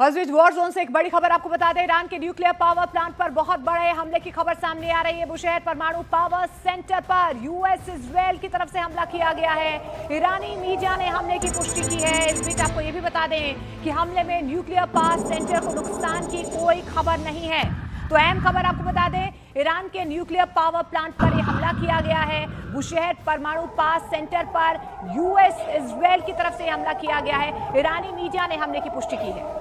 Hostage war zone से एक बड़ी खबर आपको बता दें। ईरान के न्यूक्लियर पावर प्लांट पर बहुत बड़े हमले की खबर सामने आ रही है। बुशहर परमाणु पावर सेंटर पर यूएस इजरायल की तरफ से हमला किया गया है। ईरानी मीडिया ने हमले की पुष्टि की है। इस बीच आपको यह भी बता दें कि हमले में न्यूक्लियर पावर सेंटर को नुकसान की कोई खबर नहीं है। तो अहम खबर आपको बता दें, ईरान के न्यूक्लियर पावर प्लांट पर यह हमला किया गया है। बुशहर परमाणु पावर सेंटर पर यूएस इजरायल की तरफ से हमला किया गया है। ईरानी मीडिया ने हमले की पुष्टि की है।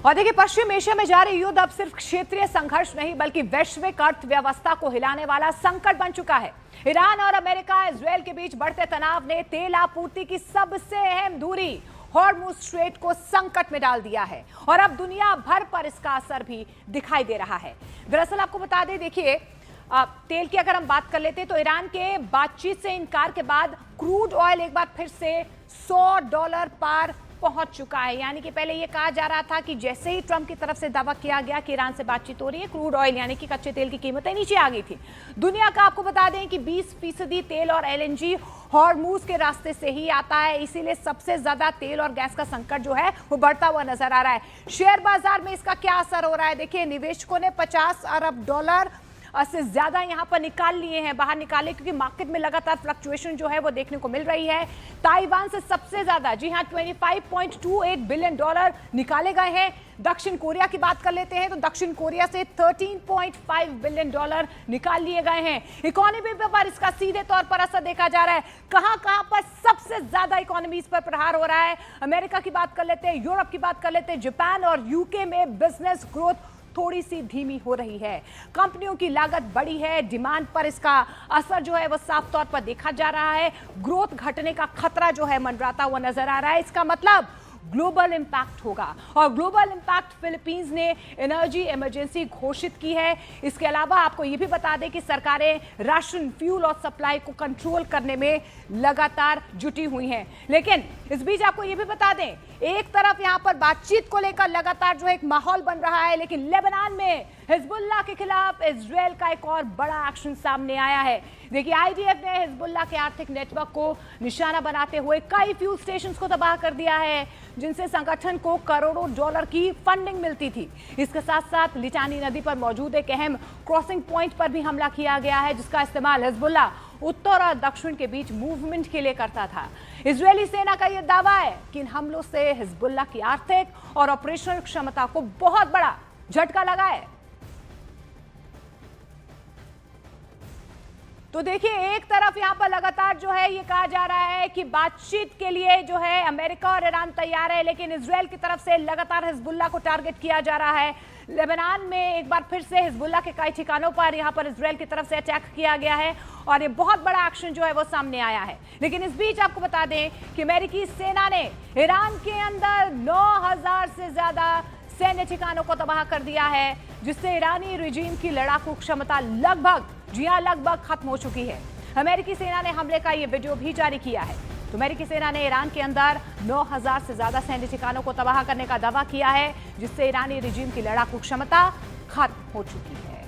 और देखिए, पश्चिम एशिया में जारी युद्ध अब सिर्फ क्षेत्रीय संघर्ष नहीं बल्कि वैश्विक अर्थव्यवस्था को हिलाने वाला संकट बन चुका है। ईरान और अमेरिका इजरायल के बीच बढ़ते तनाव ने तेल आपूर्ति की सबसे अहम धुरी हॉर्मुज स्ट्रेट को संकट में डाल दिया है और अब दुनिया भर पर इसका असर भी दिखाई दे रहा है। दरअसल आपको बता दें, देखिए, तेल की अगर हम बात कर लेते हैं तो ईरान के बातचीत से इनकार के बाद क्रूड ऑयल एक बार फिर से $100 पार पहुंच चुका है। यानी कि पहले यह कहा जा रहा था कि जैसे ही ट्रंप की तरफ से दावा किया गया कि ईरान से बातचीत हो रही है, क्रूड ऑयल यानी कि कच्चे तेल की कीमतें नीचे आ गई थी। दुनिया का आपको बता दें कि 20% तेल और एलएनजी हॉर्मुज के रास्ते से ही आता है। इसीलिए सबसे ज्यादा तेल और गैस का संकट जो है वो बढ़ता हुआ नजर आ रहा है। शेयर बाजार में इसका क्या असर हो रहा है? देखिए, निवेशकों ने $50 अरब से ज्यादा यहां पर निकाल लिए हैं, बाहर निकाले, क्योंकि मार्केट में लगातार फ्लक्चुएशन जो है वो देखने को मिल रही है। ताइवान से सबसे ज्यादा, जी हां, $25.28 बिलियन निकाले गए हैं। दक्षिण कोरिया की बात कर लेते हैं तो दक्षिण कोरिया से $13.5 बिलियन निकाल लिए गए हैं। इकोनॉमी पर इसका सीधे तौर पर असर देखा जा रहा है। कहां कहां पर सबसे ज्यादा इकोनॉमीज पर प्रहार हो रहा है? अमेरिका की बात कर लेते हैं, यूरोप की बात कर लेते हैं, जापान और यूके में बिजनेस ग्रोथ थोड़ी सी धीमी हो रही है। कंपनियों की लागत बढ़ी है, डिमांड पर इसका असर जो है वो साफ तौर पर देखा जा रहा है। ग्रोथ घटने का खतरा जो है मंडराता हुआ नजर आ रहा है। इसका मतलब ग्लोबल इंपैक्ट होगा और ग्लोबल इंपैक्ट फिलीपींस ने एनर्जी इमरजेंसी घोषित की है। इसके अलावा आपको यह भी बता दें कि सरकारें राशन, फ्यूल और सप्लाई को कंट्रोल करने में लगातार जुटी हुई हैं। लेकिन इस बीच आपको यह भी बता दें, एक तरफ यहां पर बातचीत को लेकर लगातार जो एक माहौल बन रहा है, लेकिन लेबनान में हिजबुल्लाह के खिलाफ इजरायल का एक और बड़ा एक्शन सामने आया है। देखिए, आईडीएफ ने हिजबुल्लाह के आर्थिक नेटवर्क को निशाना बनाते हुए कई फ्यूल स्टेशंस को तबाह कर दिया है, जिनसे संगठन को करोड़ों डॉलर की फंडिंग मिलती थी। इसके साथ साथ लिटानी नदी पर मौजूद एक अहम क्रॉसिंग पॉइंट पर भी हमला किया गया है, जिसका इस्तेमाल हिजबुल्लाह उत्तर और दक्षिण के बीच मूवमेंट के लिए करता था। इजरायली सेना का यह दावा है कि इन हमलों से हिजबुल्लाह की आर्थिक और ऑपरेशनल क्षमता को बहुत बड़ा झटका लगा है। तो देखिए, एक तरफ यहां पर लगातार जो है ये कहा जा रहा है कि बातचीत के लिए जो है अमेरिका और ईरान तैयार है, लेकिन इजरायल की तरफ से लगातार हिजबुल्लाह को टारगेट किया जा रहा है। लेबनान में एक बार फिर से हिजबुल्लाह के कई ठिकानों पर यहां पर इजरायल की तरफ से अटैक किया गया है और ये बहुत बड़ा एक्शन जो है वो सामने आया है। लेकिन इस बीच आपको बता दें कि अमेरिकी सेना ने ईरान के अंदर 9000 से ज्यादा सैन्य ठिकानों को तबाह कर दिया है, जिससे ईरानी रिजीम की लड़ाकू क्षमता लगभग खत्म हो चुकी है। अमेरिकी सेना ने हमले का यह वीडियो भी जारी किया है। तो अमेरिकी सेना ने ईरान के अंदर 9000 से ज्यादा सैन्य ठिकानों को तबाह करने का दावा किया है, जिससे ईरानी रिजीम की लड़ाकू क्षमता खत्म हो चुकी है।